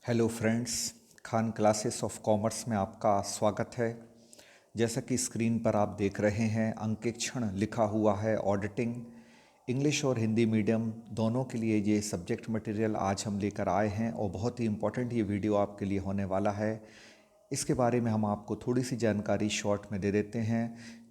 Hello friends, Khan classes of commerce में आपका स्वागत है। जैसा कि स्क्रीन पर आप देख रहे हैं, अंकेक्षण लिखा हुआ है। ऑडिटिंग इंग्लिश और हिंदी मीडियम दोनों के लिए ये सब्जेक्ट मटेरियल आज हम लेकर आए हैं और बहुत ही इम्पोर्टेंट ये वीडियो आपके लिए होने वाला है। इसके बारे में हम आपको थोड़ी सी जानकारी शॉर्ट में दे देते हैं।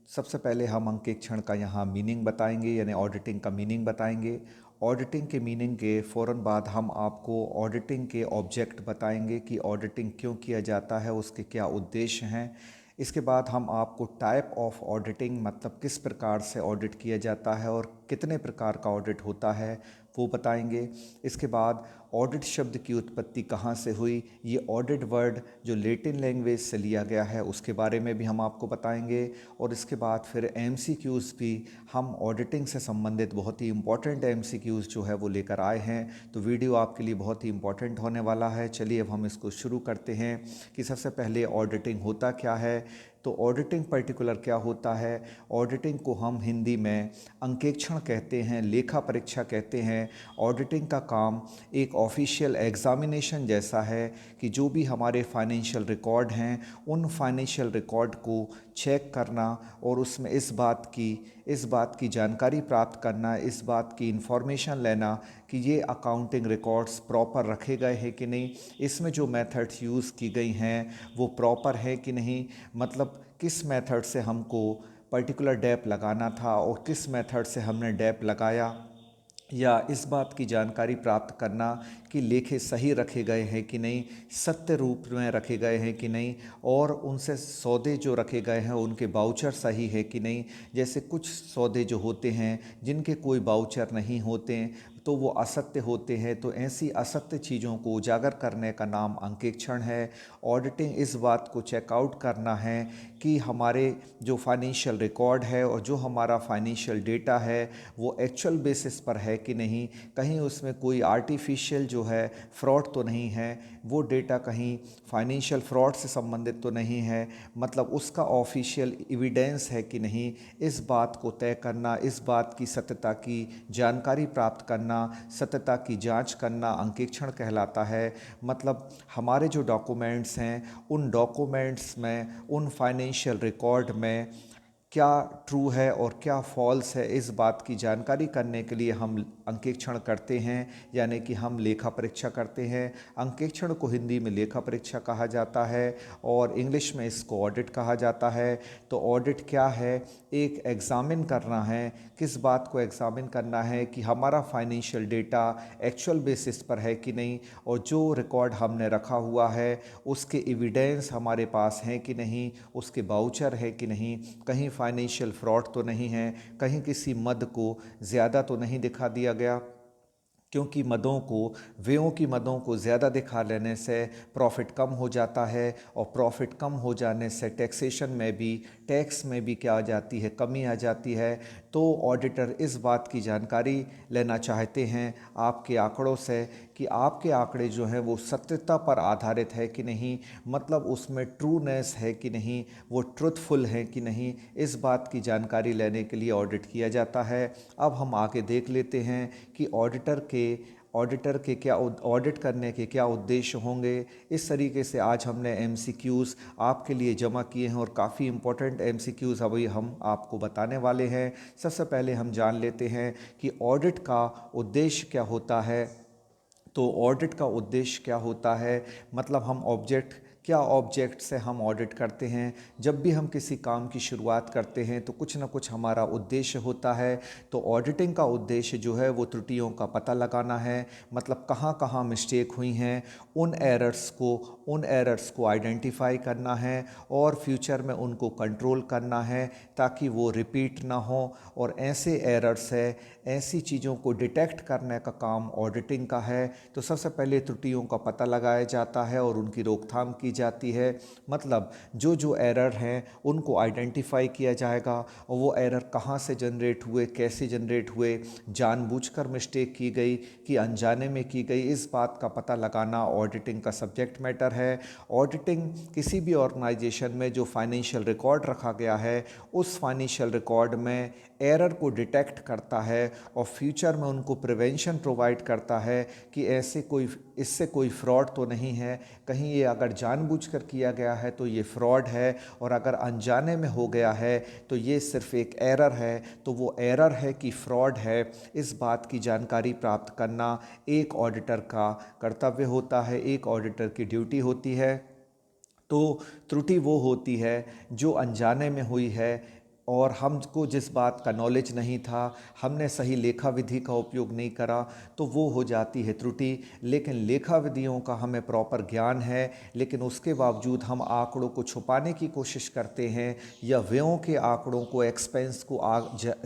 सबसे पहले हम अंकेक्षण का यहाँ मीनिंग बताएंगे, यानी ऑडिटिंग का मीनिंग बताएंगे। ऑडिटिंग के मीनिंग के फ़ौरन बाद हम आपको ऑडिटिंग के ऑब्जेक्ट बताएंगे कि ऑडिटिंग क्यों किया जाता है, उसके क्या उद्देश्य हैं। इसके बाद हम आपको टाइप ऑफ ऑडिटिंग, मतलब किस प्रकार से ऑडिट किया जाता है और कितने प्रकार का ऑडिट होता है, वो बताएंगे। इसके बाद ऑडिट शब्द की उत्पत्ति कहाँ से हुई, ये ऑडिट वर्ड जो लैटिन लैंग्वेज से लिया गया है उसके बारे में भी हम आपको बताएंगे। और इसके बाद फिर एमसीक्यूज़ भी हम ऑडिटिंग से संबंधित बहुत ही इम्पॉर्टेंट एमसीक्यूज़ जो है वो लेकर आए हैं। तो वीडियो आपके लिए बहुत ही इम्पॉर्टेंट होने वाला है। चलिए अब हम इसको शुरू करते हैं कि सबसे पहले ऑडिटिंग होता क्या है। तो ऑडिटिंग पर्टिकुलर क्या होता है। ऑडिटिंग को हम हिंदी में अंकेक्षण कहते हैं, लेखा परीक्षा कहते हैं। ऑडिटिंग का काम एक ऑफिशियल एग्ज़ामिनेशन जैसा है कि जो भी हमारे फाइनेंशियल रिकॉर्ड हैं उन फाइनेंशियल रिकॉर्ड को चेक करना और उसमें इस बात की जानकारी प्राप्त करना, इस बात की इंफॉर्मेशन लेना कि ये अकाउंटिंग रिकॉर्ड्स प्रॉपर रखे गए हैं कि नहीं, इसमें जो मेथड्स यूज़ की गई हैं वो प्रॉपर है कि नहीं, मतलब किस मेथड से हमको पर्टिकुलर डैप लगाना था और किस मेथड से हमने डैप लगाया, या इस बात की जानकारी प्राप्त करना कि लेखे सही रखे गए हैं कि नहीं, सत्य रूप में रखे गए हैं कि नहीं, और उनसे सौदे जो रखे गए हैं उनके बाउचर सही है कि नहीं। जैसे कुछ सौदे जो होते हैं जिनके कोई बाउचर नहीं होते तो वो असत्य होते हैं, तो ऐसी असत्य चीज़ों को उजागर करने का नाम अंकेक्षण है। ऑडिटिंग इस बात को चेकआउट करना है कि हमारे जो फाइनेंशियल रिकॉर्ड है और जो हमारा फाइनेंशियल डेटा है वो एक्चुअल बेसिस पर है कि नहीं, कहीं उसमें कोई आर्टिफिशियल जो है फ्रॉड तो नहीं है, वो डेटा कहीं फाइनेंशियल फ्रॉड से संबंधित तो नहीं है, मतलब उसका ऑफिशियल एविडेंस है कि नहीं। इस बात को तय करना, इस बात की सत्यता की जानकारी प्राप्त करना, सत्यता की जांच करना अंकेक्षण कहलाता है। मतलब हमारे जो डॉक्यूमेंट्स हैं उन डॉक्यूमेंट्स में, उन फाइनेंशियल रिकॉर्ड में क्या ट्रू है और क्या फॉल्स है, इस बात की जानकारी करने के लिए हम अंकेक्षण करते हैं, यानी कि हम लेखा परीक्षा करते हैं। अंकेक्षण को हिंदी में लेखा परीक्षा कहा जाता है और इंग्लिश में इसको ऑडिट कहा जाता है। तो ऑडिट क्या है, एक एग्ज़ामिन करना है। किस बात को एग्ज़ामिन करना है कि हमारा फाइनेंशियल डेटा एक्चुअल बेसिस पर है कि नहीं, और जो रिकॉर्ड हमने रखा हुआ है उसके एविडेंस हमारे पास हैं कि नहीं, उसके बाउचर है कि नहीं, कहीं फाइनेंशियल फ्रॉड तो नहीं है, कहीं किसी मद को ज़्यादा तो नहीं दिखा दिया गया, क्योंकि व्ययों की मदों को ज़्यादा दिखा लेने से प्रॉफिट कम हो जाता है और प्रॉफिट कम हो जाने से टैक्स में भी क्या आ जाती है, कमी आ जाती है। तो ऑडिटर इस बात की जानकारी लेना चाहते हैं आपके आंकड़ों से कि आपके आंकड़े जो हैं वो सत्यता पर आधारित है कि नहीं, मतलब उसमें ट्रूनेस है कि नहीं, वो ट्रुथफुल है कि नहीं, इस बात की जानकारी लेने के लिए ऑडिट किया जाता है। अब हम आगे देख लेते हैं कि ऑडिटर के क्या ऑडिट करने के क्या उद्देश्य होंगे। इस तरीके से आज हमने एमसीक्यूज़ आपके लिए जमा किए हैं और काफ़ी इम्पोर्टेंट एमसीक्यूज़ अभी हम आपको बताने वाले हैं। सबसे पहले हम जान लेते हैं कि ऑडिट का उद्देश्य क्या होता है। तो ऑडिट का उद्देश्य क्या होता है, मतलब क्या ऑब्जेक्ट से हम ऑडिट करते हैं। जब भी हम किसी काम की शुरुआत करते हैं तो कुछ ना कुछ हमारा उद्देश्य होता है। तो ऑडिटिंग का उद्देश्य जो है वो त्रुटियों का पता लगाना है, मतलब कहाँ कहाँ मिस्टेक हुई हैं उन एरर्स को आइडेंटिफाई करना है और फ्यूचर में उनको कंट्रोल करना है ताकि वो रिपीट ना हो। और ऐसे एरर्स है, ऐसी चीज़ों को डिटेक्ट करने का काम ऑडिटिंग का है। तो सबसे पहले त्रुटियों का पता लगाया जाता है और उनकी रोकथाम की दी जाती है। मतलब जो जो एरर हैं उनको आइडेंटिफाई किया जाएगा और वो एरर कहाँ से जनरेट हुए, कैसे जनरेट हुए, जानबूझकर मिस्टेक की गई कि अनजाने में की गई, इस बात का पता लगाना ऑडिटिंग का सब्जेक्ट मैटर है। ऑडिटिंग किसी भी ऑर्गेनाइजेशन में जो फाइनेंशियल रिकॉर्ड रखा गया है उस फाइनेंशियल रिकॉर्ड में एरर को डिटेक्ट करता है और फ्यूचर में उनको प्रिवेंशन प्रोवाइड करता है कि इससे कोई फ्रॉड तो नहीं है, कहीं ये अगर जानबूझकर किया गया है तो ये फ्रॉड है, और अगर अनजाने में हो गया है तो ये सिर्फ एक एरर है, तो वो एरर है कि फ्रॉड है। इस बात की जानकारी प्राप्त करना एक ऑडिटर का कर्तव्य होता है, एक ऑडिटर की ड्यूटी होती है। तो त्रुटि वो होती है जो अनजाने में हुई है और हमको जिस बात का नॉलेज नहीं था, हमने सही लेखा विधि का उपयोग नहीं करा, तो वो हो जाती है त्रुटि। लेकिन लेखा विधियों का हमें प्रॉपर ज्ञान है, लेकिन उसके बावजूद हम आंकड़ों को छुपाने की कोशिश करते हैं या व्ययों के आंकड़ों को, एक्सपेंस को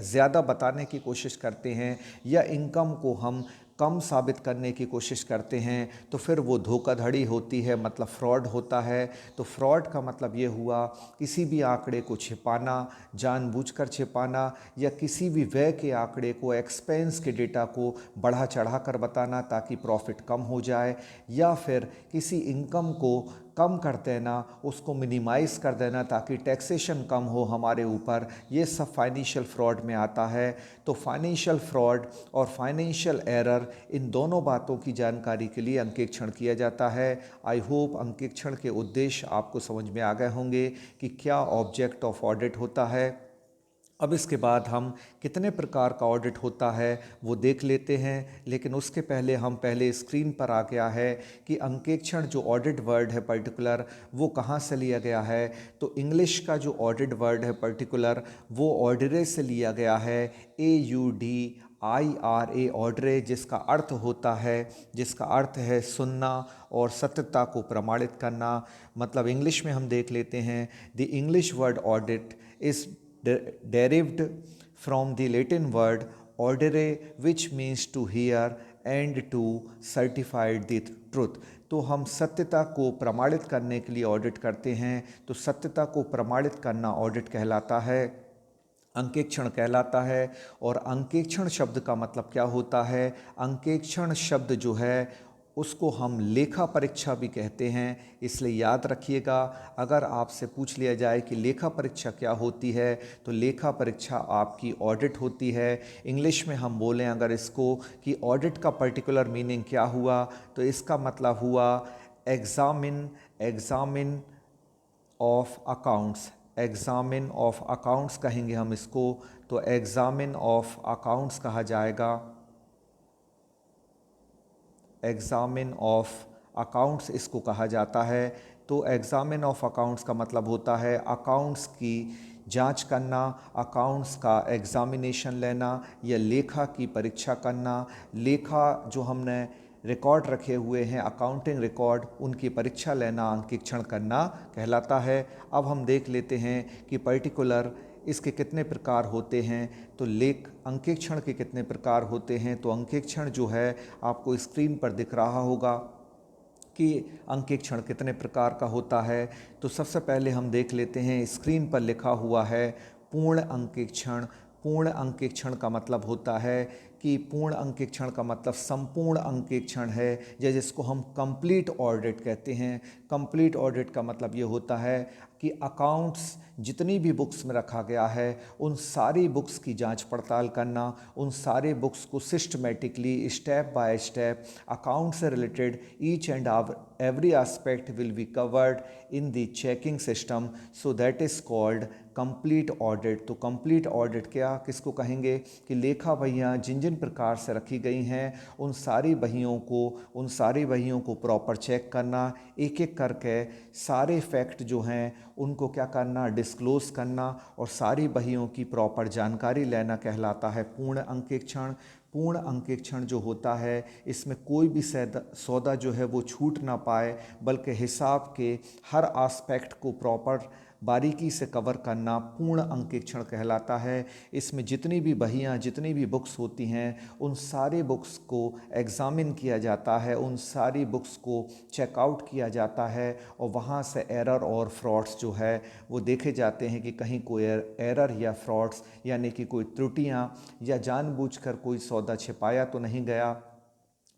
ज़्यादा बताने की कोशिश करते हैं या इनकम को हम कम साबित करने की कोशिश करते हैं, तो फिर वो धोखाधड़ी होती है, मतलब फ्रॉड होता है। तो फ्रॉड का मतलब ये हुआ किसी भी आंकड़े को छिपाना, जानबूझकर छिपाना, या किसी भी व्यय के आंकड़े को, एक्सपेंस के डेटा को बढ़ा चढ़ा कर बताना ताकि प्रॉफिट कम हो जाए, या फिर किसी इनकम को कम कर देना, उसको मिनिमाइज़ कर देना ताकि टैक्सेशन कम हो हमारे ऊपर। ये सब फाइनेंशियल फ्रॉड में आता है। तो फाइनेंशियल फ्रॉड और फाइनेंशियल एरर, इन दोनों बातों की जानकारी के लिए अंकेक्षण किया जाता है। आई होप अंकेक्षण के उद्देश्य आपको समझ में आ गए होंगे कि क्या ऑब्जेक्ट ऑफ ऑडिट होता है। अब इसके बाद हम कितने प्रकार का ऑडिट होता है वो देख लेते हैं, लेकिन उसके पहले हम पहले स्क्रीन पर आ गया है कि अंकेक्षण जो ऑडिट वर्ड है पर्टिकुलर, वो कहाँ से लिया गया है। तो इंग्लिश का जो ऑडिट वर्ड है पर्टिकुलर, वो ऑर्डरे से लिया गया है, AUDIRA ऑर्डरे, जिसका अर्थ है सुनना और सत्यता को प्रमाणित करना। मतलब इंग्लिश में हम देख लेते हैं, the English word audit is derived from the Latin word audere, which means to hear and to certify the truth। तो हम सत्यता को प्रमाणित करने के लिए ऑडिट करते हैं, तो सत्यता को प्रमाणित करना ऑडिट कहलाता है, अंकेक्षण कहलाता है। और अंकेक्षण शब्द का मतलब क्या होता है? अंकेक्षण शब्द जो है उसको हम लेखा परीक्षा भी कहते हैं, इसलिए याद रखिएगा। अगर आपसे पूछ लिया जाए कि लेखा परीक्षा क्या होती है, तो लेखा परीक्षा आपकी ऑडिट होती है। इंग्लिश में हम बोलें अगर इसको कि ऑडिट का पर्टिकुलर मीनिंग क्या हुआ, तो इसका मतलब हुआ examine of accounts. Examine of accounts कहेंगे हम इसको, तो एग्जामिन ऑफ अकाउंट्स कहा जाएगा। एग्जामिन ऑफ अकाउंट्स इसको कहा जाता है। तो एग्जामिन ऑफ अकाउंट्स का मतलब होता है अकाउंट्स की जांच करना, अकाउंट्स का एग्जामिनेशन लेना या लेखा की परीक्षा करना। लेखा जो हमने रिकॉर्ड रखे हुए हैं, अकाउंटिंग रिकॉर्ड, उनकी परीक्षा लेना, अंकेक्षण करना कहलाता है। अब हम देख लेते हैं कि पर्टिकुलर इसके कितने प्रकार होते हैं। तो अंकेक्षण के कितने प्रकार होते हैं, तो अंकेक्षण जो है आपको स्क्रीन पर दिख रहा होगा कि अंकेक्षण कितने प्रकार का होता है। तो सबसे पहले हम देख लेते हैं, स्क्रीन पर लिखा हुआ है पूर्ण अंकेक्षण। पूर्ण अंकेक्षण का मतलब होता है कि पूर्ण अंकेक्षण का मतलब संपूर्ण अंकेक्षण है, या जिसको हम कंप्लीट ऑडिट कहते हैं। कंप्लीट ऑडिट का मतलब ये होता है कि अकाउंट्स जितनी भी बुक्स में रखा गया है उन सारी बुक्स की जांच पड़ताल करना, उन सारे बुक्स को systematically step by step account से related each and every aspect will be covered in the checking system, so that is called complete audit. तो कंप्लीट ऑडिट क्या किसको कहेंगे कि लेखा बहियाँ जिन जिन प्रकार से रखी गई हैं उन सारी बहियों को प्रॉपर चेक करना, एक एक करके सारे फैक्ट जो हैं उनको क्या करना, डिस्क्लोज करना, और सारी बहियों की प्रॉपर जानकारी लेना कहलाता है पूर्ण अंकेक्षण। पूर्ण अंकेक्षण जो होता है इसमें कोई भी सौदा जो है वो छूट ना पाए, बल्कि हिसाब के हर आस्पेक्ट को प्रॉपर बारीकी से कवर करना पूर्ण अंकेक्षण कहलाता है। इसमें जितनी भी बहियाँ, जितनी भी बुक्स होती हैं, उन सारे बुक्स को एग्ज़ामिन किया जाता है, उन सारी बुक्स को चेकआउट किया जाता है और वहाँ से एरर और फ्रॉड्स जो है वो देखे जाते हैं कि कहीं कोई एरर या फ्रॉड्स यानी कि कोई त्रुटियाँ या जानबूझकर कोई सौदा छिपाया तो नहीं गया,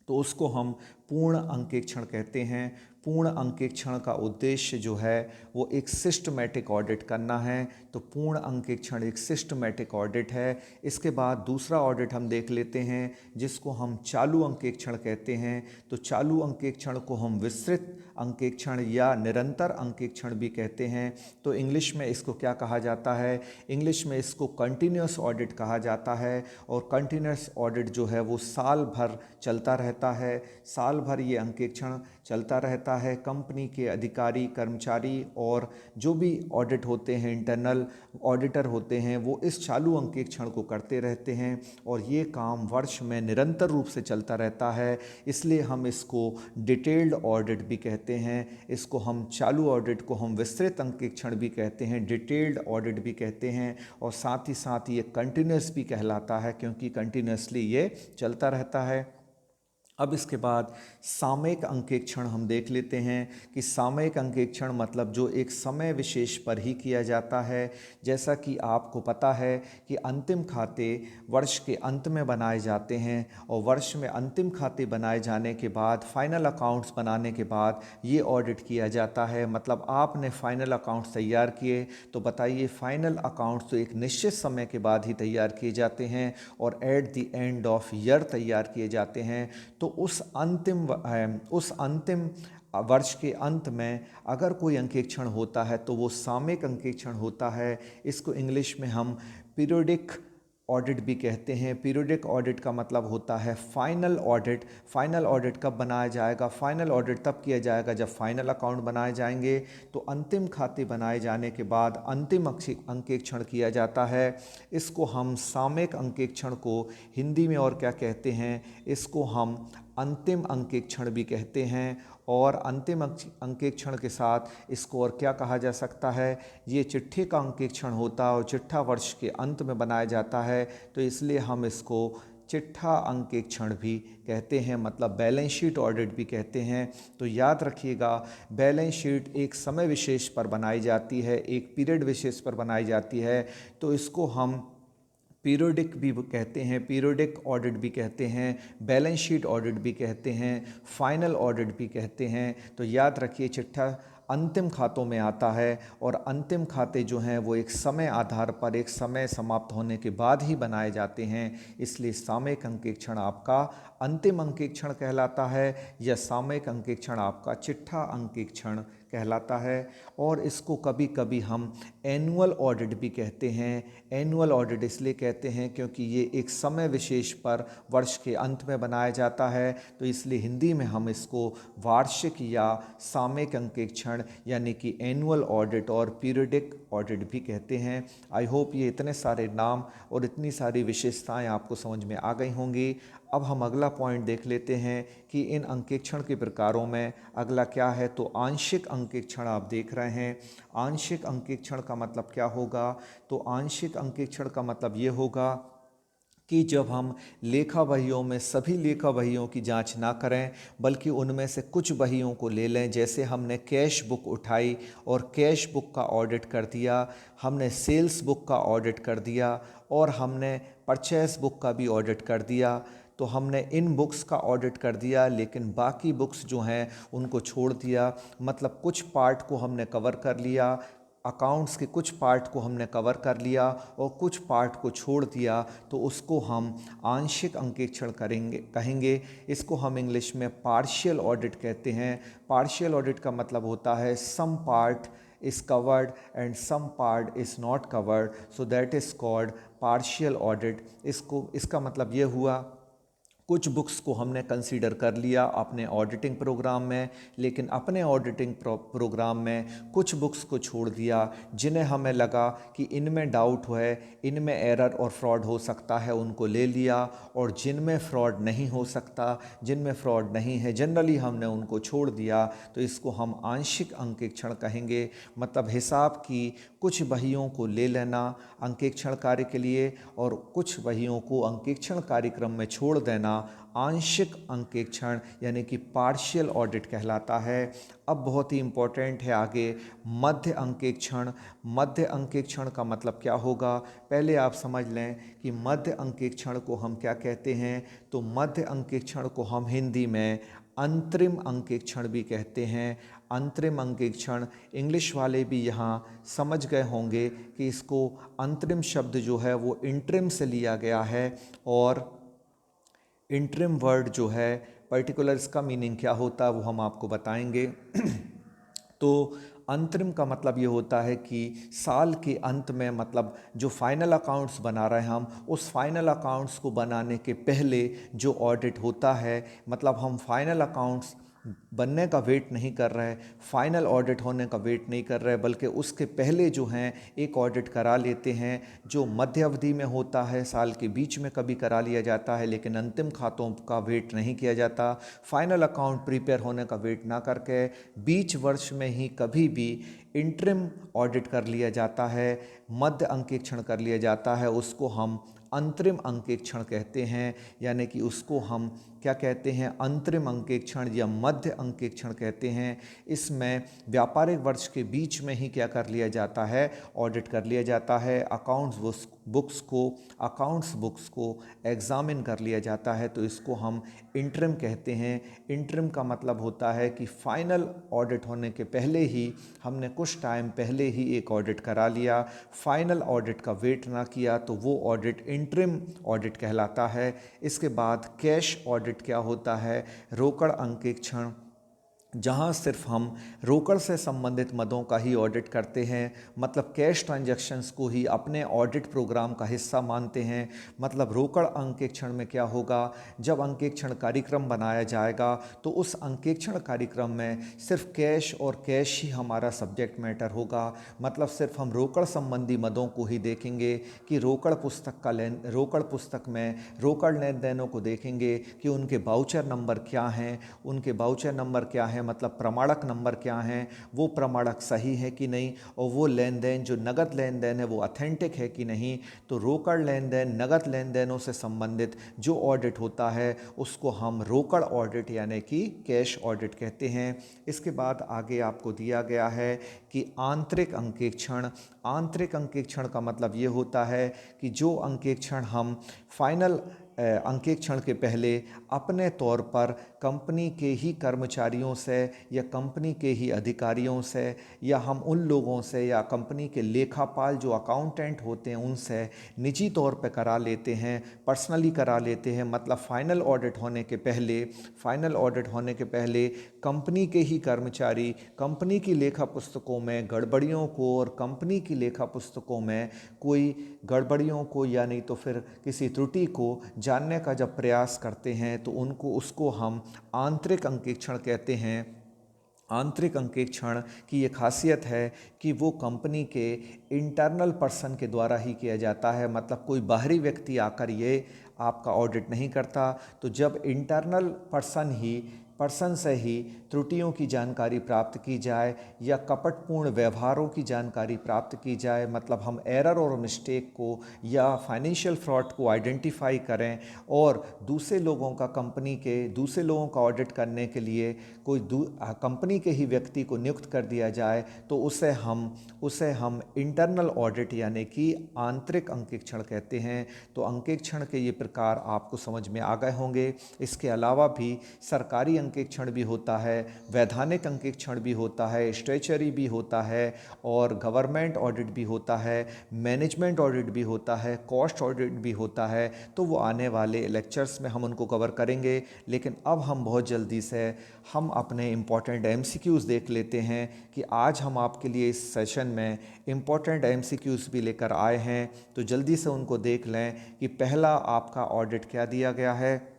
तो उसको हम पूर्ण अंकेक्षण कहते हैं। पूर्ण अंकेक्षण का उद्देश्य जो है वो एक सिस्टमैटिक ऑडिट करना है। तो पूर्ण अंकेक्षण एक सिस्टमैटिक ऑडिट है। इसके बाद दूसरा ऑडिट हम देख लेते हैं जिसको हम चालू अंकेक्षण कहते हैं। तो चालू अंकेक्षण को हम विस्तृत अंकेक्षण या निरंतर अंकेक्षण भी कहते हैं। तो इंग्लिश में इसको क्या कहा जाता है? इंग्लिश में इसको कंटिन्यूअस ऑडिट कहा जाता है। और कंटिन्यूअस ऑडिट जो है वो साल भर चलता रहता है। साल भर ये अंकेक्षण चलता रहता है। कंपनी के अधिकारी, कर्मचारी और जो भी ऑडिट होते हैं, इंटरनल ऑडिटर होते हैं, वो इस चालू अंकेक्षण को करते रहते हैं और ये काम वर्ष में निरंतर रूप से चलता रहता है। इसलिए हम इसको डिटेल्ड ऑडिट भी कहते हैं। इसको हम चालू ऑडिट को हम विस्तृत अंकेक्षण भी कहते हैं, डिटेल्ड ऑडिट भी कहते हैं और साथ ही साथ ये कंटिन्यूअस भी कहलाता है क्योंकि कंटिन्यूअसली ये चलता रहता है। अब इसके बाद सामयिक अंकेक्षण हम देख लेते हैं कि सामयिक अंकेक्षण मतलब जो एक समय विशेष पर ही किया जाता है। जैसा कि आपको पता है कि अंतिम खाते वर्ष के अंत में बनाए जाते हैं और वर्ष में अंतिम खाते बनाए जाने के बाद फाइनल अकाउंट्स बनाने के बाद ये ऑडिट किया जाता है। मतलब आपने फाइनल अकाउंट्स तैयार किए तो बताइए, फाइनल अकाउंट्स तो एक निश्चित समय के बाद ही तैयार किए जाते हैं और at the end of year तैयार किए जाते हैं। तो उस अंतिम वर्ष के अंत में अगर कोई अंकेक्षण होता है तो वो सामयिक अंकेक्षण होता है। इसको इंग्लिश में हम पीरियोडिक ऑडिट भी कहते हैं। पीरियोडिक ऑडिट का मतलब होता है फाइनल ऑडिट। फाइनल ऑडिट कब बनाया जाएगा? फाइनल ऑडिट तब किया जाएगा जब फाइनल अकाउंट बनाए जाएंगे। तो अंतिम खाते बनाए जाने के बाद अंतिम अंकेक्षण किया जाता है। इसको हम सामयिक अंकेक्षण को हिंदी में और क्या कहते हैं? इसको हम अंतिम अंकेक्षण भी कहते हैं। और अंतिम अंकेक्षण के साथ इसको और क्या कहा जा सकता है? ये चिट्ठी का अंकेक्षण होता है और चिट्ठा वर्ष के अंत में बनाया जाता है, तो इसलिए हम इसको चिट्ठा अंकेक्षण भी कहते हैं, मतलब बैलेंस शीट ऑडिट भी कहते हैं। तो याद रखिएगा, बैलेंस शीट एक समय विशेष पर बनाई जाती है, एक पीरियड विशेष पर बनाई जाती है, तो इसको हम पीरियोडिक भी कहते हैं, पीरियोडिक ऑडिट भी कहते हैं, बैलेंस शीट ऑडिट भी कहते हैं, फाइनल ऑडिट भी कहते हैं। तो याद रखिए, चिट्ठा अंतिम खातों में आता है और अंतिम खाते जो हैं वो एक समय आधार पर, एक समय समाप्त होने के बाद ही बनाए जाते हैं। इसलिए सामयिक अंकेक्षण आपका अंतिम अंकेक्षण कहलाता है या सामयिक अंकेक्षण आपका चिट्ठा अंकेक्षण कहलाता है। और इसको कभी कभी हम एनुअल ऑडिट भी कहते हैं। एनुअल ऑडिट इसलिए कहते हैं क्योंकि ये एक समय विशेष पर वर्ष के अंत में बनाया जाता है, तो इसलिए हिंदी में हम इसको वार्षिक या सामयिक अंकेक्षण यानी कि एनुअल ऑडिट और पीरियोडिक ऑडिट भी कहते हैं। आई होप ये इतने सारे नाम और इतनी सारी विशेषताएं आपको समझ में आ गई होंगी। अब हम अगला पॉइंट देख लेते हैं कि इन अंकेक्षण के प्रकारों में अगला क्या है। तो आंशिक अंकेक्षण आप देख रहे हैं। आंशिक अंकेक्षण का मतलब क्या होगा? तो आंशिक अंकेक्षण का मतलब ये होगा कि जब हम लेखा बहियों में सभी लेखा बहियों की जांच ना करें बल्कि उनमें से कुछ बहियों को ले लें। जैसे हमने कैश बुक उठाई और कैश बुक का ऑडिट कर दिया, हमने सेल्स बुक का ऑडिट कर दिया और हमने परचेस बुक का भी ऑडिट कर दिया। तो हमने इन बुक्स का ऑडिट कर दिया लेकिन बाकी बुक्स जो हैं उनको छोड़ दिया। मतलब कुछ पार्ट को हमने कवर कर लिया, अकाउंट्स के कुछ पार्ट को हमने कवर कर लिया और कुछ पार्ट को छोड़ दिया, तो उसको हम आंशिक अंकेक्षण कहेंगे। इसको हम इंग्लिश में पार्शियल ऑडिट कहते हैं। पार्शियल ऑडिट का मतलब होता है some part is covered and some part is not covered, so that is called partial audit। इसका मतलब ये हुआ कुछ बुक्स को हमने कंसीडर कर लिया अपने ऑडिटिंग प्रोग्राम में, लेकिन अपने ऑडिटिंग प्रोग्राम में कुछ बुक्स को छोड़ दिया जिन्हें हमें लगा कि इनमें डाउट है, इनमें एरर और फ्रॉड हो सकता है, उनको ले लिया। और जिनमें फ्रॉड नहीं हो सकता, जिनमें फ्रॉड नहीं है, जनरली हमने उनको छोड़ दिया। तो इसको हम आंशिक अंकेक्षण कहेंगे। मतलब हिसाब की कुछ बहियों को ले लेना अंकेक्षण कार्य के लिए और कुछ बहियों को अंकेक्षण कार्यक्रम में छोड़ देना आंशिक अंकेक्षण यानी कि पार्शियल ऑडिट कहलाता है। अब बहुत ही इम्पोर्टेंट है आगे मध्य अंकेक्षण। मध्य अंकेक्षण का मतलब क्या होगा, पहले आप समझ लें कि मध्य अंकेक्षण को हम क्या कहते हैं। तो मध्य अंकेक्षण को हम हिंदी में अंतरिम अंकेक्षण भी कहते हैं। अंतरिम अंकेक्षण इंग्लिश वाले भी यहाँ समझ गए होंगे कि इसको अंतरिम शब्द जो है वो इंटरिम से लिया गया है और इंटरिम वर्ड जो है पर्टिकुलर इसका मीनिंग क्या होता है वो हम आपको बताएंगे। तो अंतरिम का मतलब ये होता है कि साल के अंत में, मतलब जो फाइनल अकाउंट्स बना रहे हैं हम, उस फाइनल अकाउंट्स को बनाने के पहले जो ऑडिट होता है, मतलब हम फाइनल अकाउंट्स बनने का वेट नहीं कर रहे, फाइनल ऑडिट होने का वेट नहीं कर रहे, बल्कि उसके पहले जो हैं एक ऑडिट करा लेते हैं जो मध्य अवधि में होता है, साल के बीच में कभी करा लिया जाता है, लेकिन अंतिम खातों का वेट नहीं किया जाता। फाइनल अकाउंट प्रिपेयर होने का वेट ना करके बीच वर्ष में ही कभी भी इंटरिम ऑडिट कर लिया जाता है, मध्य अंकेक्षण कर लिया जाता है, उसको हम अंतरिम अंकेक्षण कहते हैं। यानी कि उसको हम क्या कहते हैं, अंतरिम अंकेक्षण या मध्य अंकेक्षण कहते हैं। इसमें व्यापारिक वर्ष के बीच में ही क्या कर लिया जाता है, ऑडिट कर लिया जाता है, अकाउंट्स बुक्स को एग्जामिन कर लिया जाता है। तो इसको हम इंटरिम कहते हैं। इंटरिम का मतलब होता है कि फाइनल ऑडिट होने के पहले ही हमने कुछ टाइम पहले ही एक ऑडिट करा लिया, फाइनल ऑडिट का वेट ना किया, तो वो ऑडिट इंटरिम ऑडिट कहलाता है। इसके बाद कैश ऑडिट क्या होता है, रोकड़ अंकेक्षण, जहाँ सिर्फ हम रोकड़ से संबंधित मदों का ही ऑडिट करते हैं, मतलब कैश ट्रांजैक्शंस को ही अपने ऑडिट प्रोग्राम का हिस्सा मानते हैं। मतलब रोकड़ अंकेक्षण में क्या होगा, जब अंकेक्षण कार्यक्रम बनाया जाएगा तो उस अंकेक्षण कार्यक्रम में सिर्फ कैश और कैश ही हमारा सब्जेक्ट मैटर होगा। मतलब सिर्फ हम रोकड़ संबंधी मदों को ही देखेंगे कि रोकड़ पुस्तक में रोकड़ लेन देनों को देखेंगे कि उनके बाउचर नंबर क्या हैं, उनके बाउचर नंबर क्या है, मतलब प्रमाणक नंबर क्या हैं, वो प्रमाणक सही है कि नहीं, और वो लेन देन जो नगद लेन देन है वो अथेंटिक है कि नहीं। तो रोकड़ लेन देन, नगद लेन देनों से संबंधित जो ऑडिट होता है उसको हम रोकड़ ऑडिट यानी कि कैश ऑडिट कहते हैं। इसके बाद आगे आपको दिया गया है कि आंतरिक अंकेक्षण। आंतरिक अंकेक्षण का मतलब ये होता है कि जो अंकेक्षण हम फाइनल अंकेक्षण के पहले अपने तौर पर कंपनी के ही कर्मचारियों से या कंपनी के ही अधिकारियों से या हम उन लोगों से या कंपनी के लेखापाल जो अकाउंटेंट होते हैं उनसे निजी तौर पर करा लेते हैं, पर्सनली करा लेते हैं। मतलब फाइनल ऑडिट होने के पहले कंपनी के ही कर्मचारी कंपनी की लेखा पुस्तकों में गड़बड़ियों को और कंपनी की लेखा पुस्तकों में कोई गड़बड़ियों को या नहीं तो फिर किसी त्रुटि को जानने का जब प्रयास करते हैं तो उसको हम आंतरिक अंकेक्षण कहते हैं। आंतरिक अंकेक्षण की ये खासियत है कि वो कंपनी के इंटरनल पर्सन के द्वारा ही किया जाता है, मतलब कोई बाहरी व्यक्ति आकर ये आपका ऑडिट नहीं करता। तो जब इंटरनल पर्सन से ही त्रुटियों की जानकारी प्राप्त की जाए या कपटपूर्ण व्यवहारों की जानकारी प्राप्त की जाए, मतलब हम एरर और मिस्टेक को या फाइनेंशियल फ्रॉड को आइडेंटिफाई करें और दूसरे लोगों का ऑडिट करने के लिए कोई कंपनी के ही व्यक्ति को नियुक्त कर दिया जाए तो उसे हम इंटरनल ऑडिट यानी कि आंतरिक अंकेक्षण कहते हैं। तो अंकेक्षण के ये प्रकार आपको समझ में आ गए होंगे। इसके अलावा भी सरकारी अंकेक्षण भी होता है, वैधानिक अंकेक्षण भी होता है, स्टैच्यूटरी भी होता है और गवर्नमेंट ऑडिट भी होता है, मैनेजमेंट ऑडिट भी होता है, कॉस्ट ऑडिट भी होता है। तो वो आने वाले लेक्चर्स में हम उनको कवर करेंगे। लेकिन अब हम बहुत जल्दी से हम अपने इम्पॉर्टेंट एमसीक्यूज़ देख लेते हैं कि आज हम आपके लिए इस सेशन में इम्पॉर्टेंट एमसीक्यूज़ भी लेकर आए हैं। तो जल्दी से उनको देख लें कि पहला आपका ऑडिट क्या दिया गया है।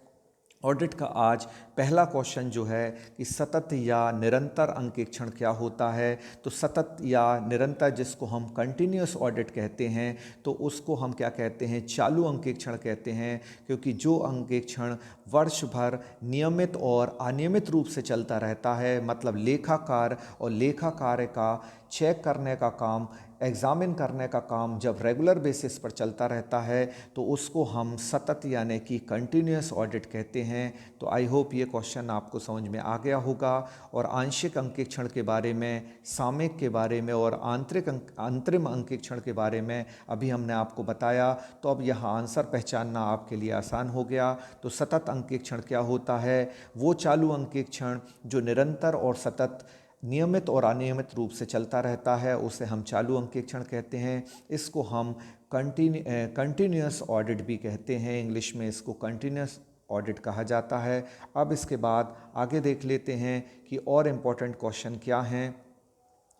ऑडिट का आज पहला क्वेश्चन जो है कि सतत या निरंतर अंकेक्षण क्या होता है। तो सतत या निरंतर, जिसको हम कंटिन्यूअस ऑडिट कहते हैं, तो उसको हम क्या कहते हैं, चालू अंकेक्षण कहते हैं। क्योंकि जो अंकेक्षण वर्ष भर नियमित और अनियमित रूप से चलता रहता है, मतलब लेखाकार और लेखा कार्य का चेक करने का काम, एग्ज़ामिन करने का काम जब रेगुलर बेसिस पर चलता रहता है, तो उसको हम सतत यानी कि कंटिन्यूअस ऑडिट कहते हैं। तो आई होप ये क्वेश्चन आपको समझ में आ गया होगा। और आंशिक अंकेक्षण के बारे में, सामयिक के बारे में और अंतरिम अंकेक्षण के बारे में अभी हमने आपको बताया। तो अब यहाँ आंसर पहचानना आपके लिए आसान हो गया। तो सतत अंकेक्षण क्या होता है? वो चालू अंकेक्षण जो निरंतर और सतत, नियमित और अनियमित रूप से चलता रहता है, उसे हम चालू अंकेक्षण कहते हैं। इसको हम कंटिन्यूअस ऑडिट भी कहते हैं। इंग्लिश में इसको कंटिन्यूअस ऑडिट कहा जाता है। अब इसके बाद आगे देख लेते हैं कि और इम्पोर्टेंट क्वेश्चन क्या हैं।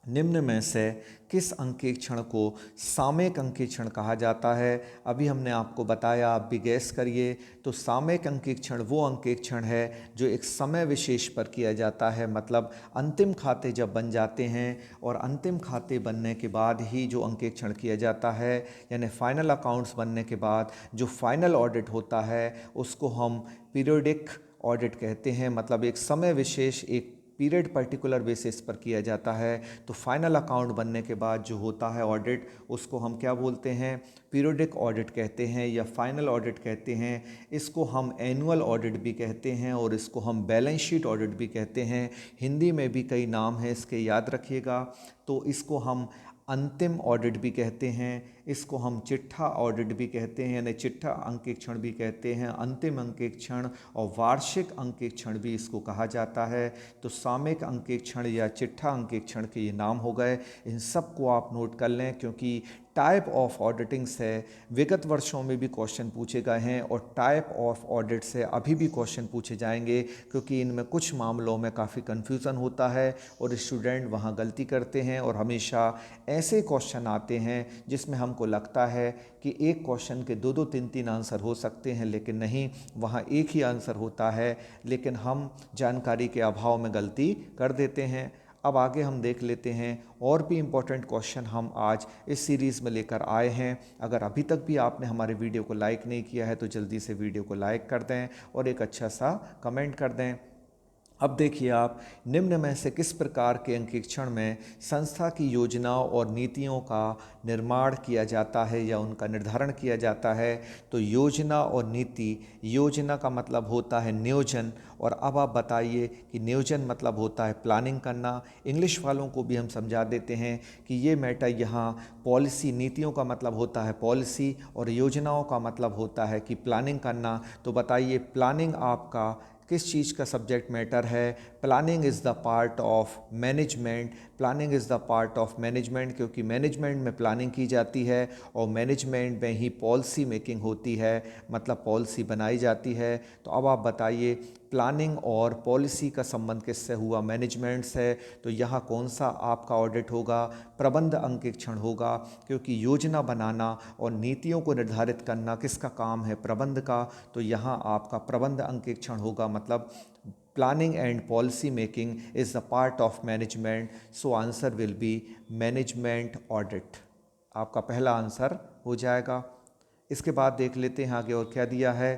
निम्न में से किस अंकेक्षण को सामयिक अंकेक्षण कहा जाता है? अभी हमने आपको बताया, आप भी गैस करिए। तो सामयिक अंकेक्षण वो अंकेक्षण है जो एक समय विशेष पर किया जाता है, मतलब अंतिम खाते जब बन जाते हैं और अंतिम खाते बनने के बाद ही जो अंकेक्षण किया जाता है, यानी फाइनल अकाउंट्स बनने के बाद जो फाइनल ऑडिट होता है, उसको हम पीरियोडिक ऑडिट कहते हैं। मतलब एक समय विशेष, एक पीरियड पर्टिकुलर बेसिस पर किया जाता है। तो फाइनल अकाउंट बनने के बाद जो होता है ऑडिट, उसको हम क्या बोलते हैं? पीरियोडिक ऑडिट कहते हैं या फाइनल ऑडिट कहते हैं। इसको हम एनुअल ऑडिट भी कहते हैं और इसको हम बैलेंस शीट ऑडिट भी कहते हैं। हिंदी में भी कई नाम हैं इसके, याद रखिएगा। तो इसको हम अंतिम ऑडिट भी कहते हैं, इसको हम चिट्ठा ऑडिट भी कहते हैं, यानी चिट्ठा अंकेक्षण भी कहते हैं, अंतिम अंकेक्षण और वार्षिक अंकेक्षण भी इसको कहा जाता है। तो सामयिक अंकेक्षण या चिट्ठा अंकेक्षण के ये नाम हो गए। इन सब को आप नोट कर लें, क्योंकि टाइप ऑफ ऑडिटिंग से विगत वर्षों में भी क्वेश्चन पूछे गए हैं और टाइप ऑफ ऑडिट से अभी भी क्वेश्चन पूछे जाएंगे, क्योंकि इनमें कुछ मामलों में काफ़ी कन्फ्यूज़न होता है और स्टूडेंट वहाँ गलती करते हैं। और हमेशा ऐसे क्वेश्चन आते हैं जिसमें हमको लगता है कि एक क्वेश्चन के दो दो तीन तीन आंसर हो सकते हैं, लेकिन नहीं, वहाँ एक ही आंसर होता है। लेकिन हम जानकारी के अभाव में गलती कर देते हैं। अब आगे हम देख लेते हैं और भी इम्पोर्टेंट क्वेश्चन हम आज इस सीरीज़ में लेकर आए हैं। अगर अभी तक भी आपने हमारे वीडियो को लाइक नहीं किया है, तो जल्दी से वीडियो को लाइक कर दें और एक अच्छा सा कमेंट कर दें। अब देखिए आप, निम्न में से किस प्रकार के अंकेक्षण में संस्था की योजनाओं और नीतियों का निर्माण किया जाता है या उनका निर्धारण किया जाता है? तो योजना और नीति, योजना का मतलब होता है नियोजन। और अब आप बताइए कि नियोजन मतलब होता है प्लानिंग करना। इंग्लिश वालों को भी हम समझा देते हैं कि ये मैटर यहाँ पॉलिसी, नीतियों का मतलब होता है पॉलिसी और योजनाओं का मतलब होता है कि प्लानिंग करना। तो बताइए, प्लानिंग आपका किस चीज़ का सब्जेक्ट मैटर है? Planning is the part of management. Planning is the part of management, क्योंकि मैनेजमेंट में प्लानिंग की जाती है और मैनेजमेंट में ही पॉलिसी मेकिंग होती है, मतलब पॉलिसी बनाई जाती है। तो अब आप बताइए, प्लानिंग और पॉलिसी का संबंध किससे हुआ? मैनेजमेंट से। तो यहाँ कौन सा आपका ऑडिट होगा? प्रबंध अंकेक्षण होगा, क्योंकि योजना बनाना और नीतियों को निर्धारित करना किसका काम है? प्रबंध का। तो यहाँ आपका प्रबंध अंकेक्षण होगा, मतलब planning and policy making is the part of management. So answer will be management audit. आपका पहला आंसर हो जाएगा। इसके बाद देख लेते हैं आगे और क्या दिया है।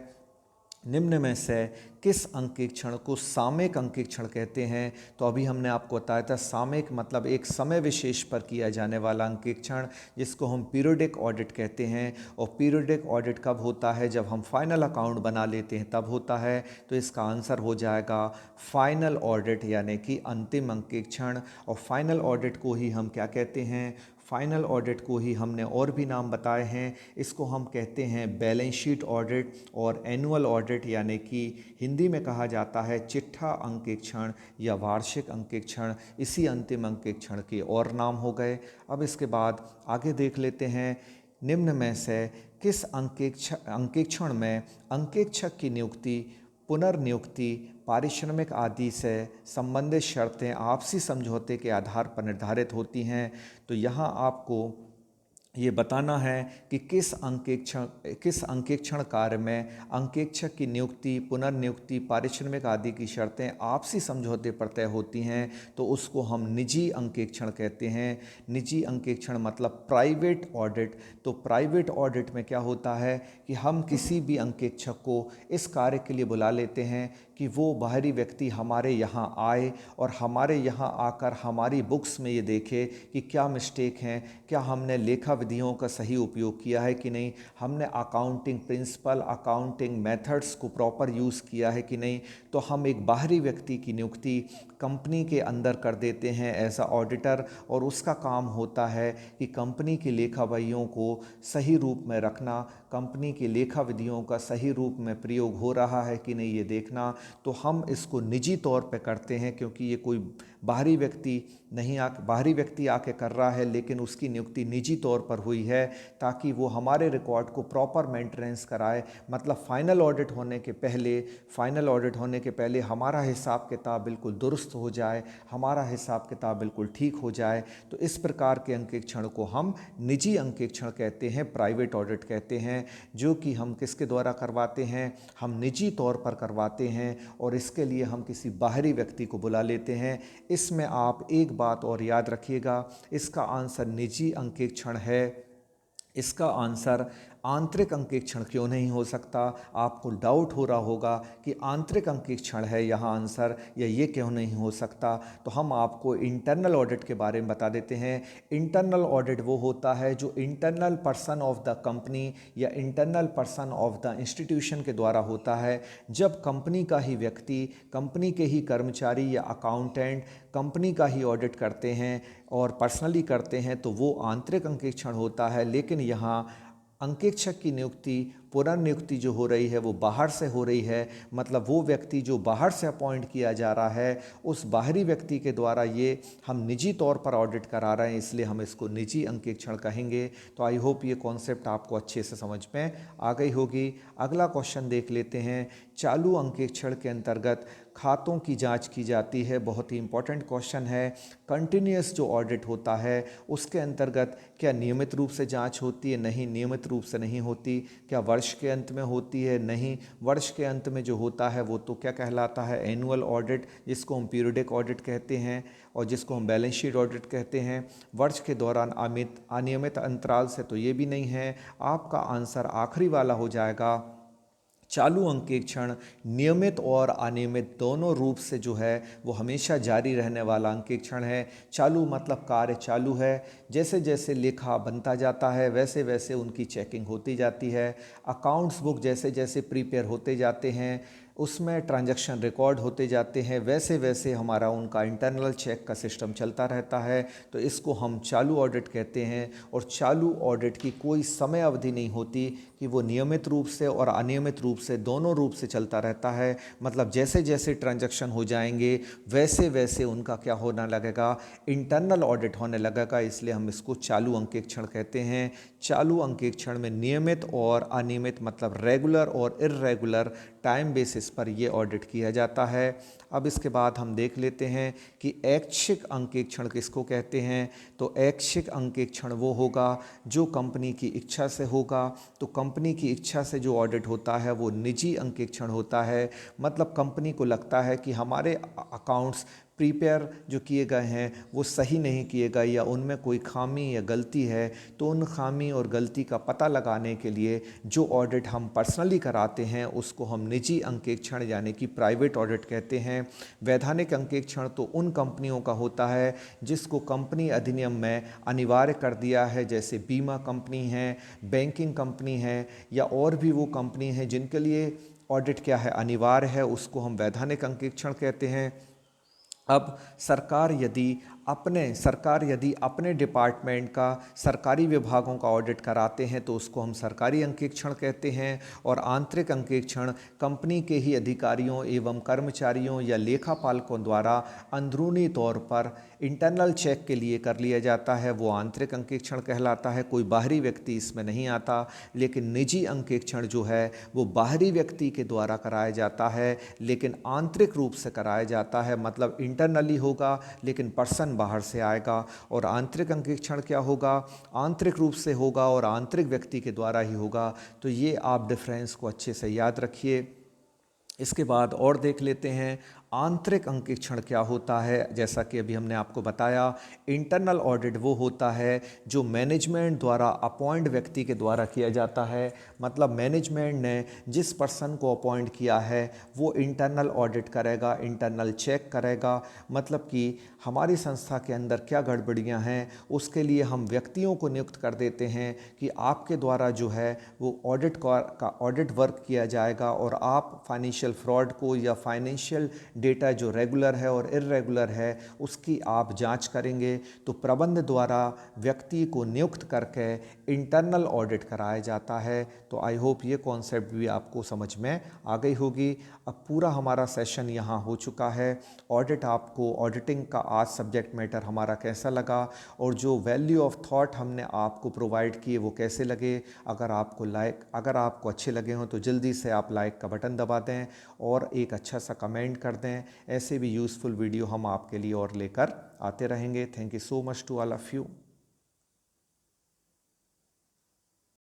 निम्न में से किस अंकेक्षण को सामयिक अंकेक्षण कहते हैं? तो अभी हमने आपको बताया था, सामयिक मतलब एक समय विशेष पर किया जाने वाला अंकेक्षण, जिसको हम पीरियोडिक ऑडिट कहते हैं। और पीरियोडिक ऑडिट कब होता है? जब हम फाइनल अकाउंट बना लेते हैं तब होता है। तो इसका आंसर हो जाएगा फाइनल ऑडिट, यानी कि अंतिम अंकेक्षण। और फाइनल ऑडिट को ही हम क्या कहते हैं? फाइनल ऑडिट को ही हमने और भी नाम बताए हैं। इसको हम कहते हैं बैलेंस शीट ऑडिट और एनुअल ऑडिट, यानी कि हिंदी में कहा जाता है चिट्ठा अंकेक्षण या वार्षिक अंकेक्षण। इसी अंतिम अंकेक्षण के और नाम हो गए। अब इसके बाद आगे देख लेते हैं, निम्न में से किस अंकेक्षण में अंकेक्षक की नियुक्ति, पुनर्नियुक्ति, पारिश्रमिक आदि से संबंधित शर्तें आपसी समझौते के आधार पर निर्धारित होती हैं? तो यहाँ आपको ये बताना है कि किस अंकेक्षण कार्य में अंकेक्षक की नियुक्ति, पुनर्नियुक्ति, पारिश्रमिक आदि की शर्तें आपसी समझौते पर तय होती हैं, तो उसको हम निजी अंकेक्षण कहते हैं। निजी अंकेक्षण मतलब प्राइवेट ऑडिट। तो प्राइवेट ऑडिट में क्या होता है कि हम किसी भी अंकेक्षक को इस कार्य के लिए बुला लेते हैं कि वो बाहरी व्यक्ति हमारे यहाँ आए और हमारे यहाँ आकर हमारी बुक्स में ये देखे कि क्या मिस्टेक हैं, क्या हमने लेखा विधियों का सही उपयोग किया है कि नहीं, हमने अकाउंटिंग प्रिंसिपल, अकाउंटिंग मेथड्स को प्रॉपर यूज़ किया है कि नहीं। तो हम एक बाहरी व्यक्ति की नियुक्ति कंपनी के अंदर कर देते हैं एज अ ऑडिटर, और उसका काम होता है कि कंपनी के लेखा बहियों को सही रूप में रखना, कंपनी की लेखा विधियों का सही रूप में प्रयोग हो रहा है कि नहीं ये देखना। तो हम इसको निजी तौर पे करते हैं, क्योंकि ये कोई बाहरी व्यक्ति आके कर रहा है, लेकिन उसकी नियुक्ति निजी तौर पर हुई है ताकि वो हमारे रिकॉर्ड को प्रॉपर मेंटेनेंस कराए। मतलब फाइनल ऑडिट होने के पहले हमारा हिसाब किताब बिल्कुल दुरुस्त हो जाए, हमारा हिसाब किताब बिल्कुल ठीक हो जाए। तो इस प्रकार के अंकेक्षण को हम निजी अंकेक्षण कहते हैं, प्राइवेट ऑडिट कहते हैं, जो कि हम किसके द्वारा करवाते हैं, हम निजी तौर पर करवाते हैं, और इसके लिए हम किसी बाहरी व्यक्ति को बुला लेते हैं। इसमें आप एक बात और याद रखिएगा, इसका आंसर निजी अंकेक्षण है। इसका आंसर आंतरिक अंकेक्षण क्यों नहीं हो सकता। आपको डाउट हो रहा होगा कि आंतरिक अंकेक्षण है यहाँ आंसर, या ये क्यों नहीं हो सकता। तो हम आपको इंटरनल ऑडिट के बारे में बता देते हैं। इंटरनल ऑडिट वो होता है जो internal person of the company या internal person of the institution के द्वारा होता है। जब कंपनी का ही व्यक्ति, कंपनी के ही कर्मचारी या अकाउंटेंट कंपनी का ही ऑडिट करते हैं और पर्सनली करते हैं, तो वो आंतरिक अंकेक्षण होता है। लेकिन यहाँ अंकेक्षक की नियुक्ति, पुनर्नियुक्ति जो हो रही है वो बाहर से हो रही है। मतलब वो व्यक्ति जो बाहर से अपॉइंट किया जा रहा है, उस बाहरी व्यक्ति के द्वारा ये हम निजी तौर पर ऑडिट करा रहे हैं, इसलिए हम इसको निजी अंकेक्षण कहेंगे। तो आई होप ये कॉन्सेप्ट आपको अच्छे से समझ में आ गई होगी। अगला क्वेश्चन देख लेते हैं। चालू अंकेक्षण के अंतर्गत खातों की जांच की जाती है। बहुत ही इंपॉर्टेंट क्वेश्चन है। कंटिन्यूअस जो ऑडिट होता है उसके अंतर्गत क्या नियमित रूप से जांच होती है? नहीं, नियमित रूप से नहीं होती। क्या वर्ष के अंत में होती है? नहीं, वर्ष के अंत में जो होता है वो तो क्या कहलाता है? एनुअल ऑडिट, जिसको हम पीरियडिक ऑडिट कहते हैं और जिसको हम बैलेंस शीट ऑडिट कहते हैं। वर्ष के दौरान अनियमित अंतराल से तो ये भी नहीं है। आपका आंसर आखिरी वाला हो जाएगा। चालू अंकेक्षण नियमित और अनियमित दोनों रूप से जो है वो हमेशा जारी रहने वाला अंकेक्षण है। चालू मतलब कार्य चालू है, जैसे जैसे लेखा बनता जाता है वैसे वैसे उनकी चेकिंग होती जाती है। अकाउंट्स बुक जैसे जैसे प्रिपेयर होते जाते हैं, उसमें ट्रांजैक्शन रिकॉर्ड होते जाते हैं, वैसे वैसे हमारा उनका इंटरनल चेक का सिस्टम चलता रहता है। तो इसको हम चालू ऑडिट कहते हैं। और चालू ऑडिट की कोई समय अवधि नहीं होती कि वो नियमित रूप से और अनियमित रूप से दोनों रूप से चलता रहता है। मतलब जैसे जैसे ट्रांजैक्शन हो जाएंगे वैसे वैसे उनका क्या होने लगेगा? इंटरनल ऑडिट होने लगेगा। इसलिए हम इसको चालू अंकेक्षण कहते हैं। चालू अंकेक्षण में नियमित और अनियमित मतलब रेगुलर और इर्रेगुलर टाइम बेसिस पर ये ऑडिट किया जाता है। अब इसके बाद हम देख लेते हैं कि ऐच्छिक अंकेक्षण किसको कहते हैं। तो ऐच्छिक अंकेक्षण वो होगा जो कंपनी की इच्छा से होगा। तो कंपनी की इच्छा से जो ऑडिट होता है वो निजी अंकेक्षण होता है। मतलब कंपनी को लगता है कि हमारे अकाउंट्स प्रिपेयर जो किए गए हैं वो सही नहीं किए गए या उनमें कोई खामी या गलती है, तो उन खामी और गलती का पता लगाने के लिए जो ऑडिट हम पर्सनली कराते हैं उसको हम निजी अंकेक्षण यानी कि प्राइवेट ऑडिट कहते हैं। वैधानिक अंकेक्षण तो उन कंपनियों का होता है जिसको कंपनी अधिनियम में अनिवार्य कर दिया है, जैसे बीमा कंपनी है, बैंकिंग कंपनी है, या और भी वो कंपनी है जिनके लिए ऑडिट क्या है, अनिवार्य है, उसको हम वैधानिक अंकेक्षण कहते हैं। अब सरकार यदि अपने डिपार्टमेंट का, सरकारी विभागों का ऑडिट कराते हैं तो उसको हम सरकारी अंकेक्षण कहते हैं। और आंतरिक अंकेक्षण कंपनी के ही अधिकारियों एवं कर्मचारियों या लेखापालकों द्वारा अंदरूनी तौर पर इंटरनल चेक के लिए कर लिया जाता है, वो आंतरिक अंकेक्षण कहलाता है। कोई बाहरी व्यक्ति इसमें नहीं आता। लेकिन निजी अंकेक्षण जो है वो बाहरी व्यक्ति के द्वारा कराया जाता है, लेकिन आंतरिक रूप से कराया जाता है। मतलब इंटरनली होगा लेकिन पर्सन बाहर से आएगा। और आंतरिक अंकेक्षण क्या होगा, आंतरिक रूप से होगा और आंतरिक व्यक्ति के द्वारा ही होगा। तो ये आप डिफरेंस को अच्छे से याद रखिए। इसके बाद और देख लेते हैं आंतरिक अंकेक्षण क्या होता है। जैसा कि अभी हमने आपको बताया, इंटरनल ऑडिट वो होता है जो मैनेजमेंट द्वारा अपॉइंट व्यक्ति के द्वारा किया जाता है। मतलब मैनेजमेंट ने जिस पर्सन को अपॉइंट किया है वो इंटरनल ऑडिट करेगा, इंटरनल चेक करेगा। मतलब कि हमारी संस्था के अंदर क्या गड़बड़ियां हैं उसके लिए हम व्यक्तियों को नियुक्त कर देते हैं कि आपके द्वारा जो है वो का ऑडिट वर्क किया जाएगा और आप फाइनेंशियल फ्रॉड को या फाइनेंशियल डेटा जो रेगुलर है और इर्रेगुलर है उसकी आप जांच करेंगे। तो प्रबंध द्वारा व्यक्ति को नियुक्त करके इंटरनल ऑडिट कराया जाता है। तो आई होप ये कॉन्सेप्ट भी आपको समझ में आ गई होगी। अब पूरा हमारा सेशन यहाँ हो चुका है। ऑडिट आपको, ऑडिटिंग का आज सब्जेक्ट मैटर हमारा कैसा लगा और जो वैल्यू ऑफ थॉट हमने आपको प्रोवाइड किए वो कैसे लगे। अगर आपको अच्छे लगे हों तो जल्दी से आप लाइक का बटन दबा दें और एक अच्छा सा कमेंट कर दें। ऐसे भी यूज़फुल वीडियो हम आपके लिए और लेकर आते रहेंगे। Thank you so much to all of you.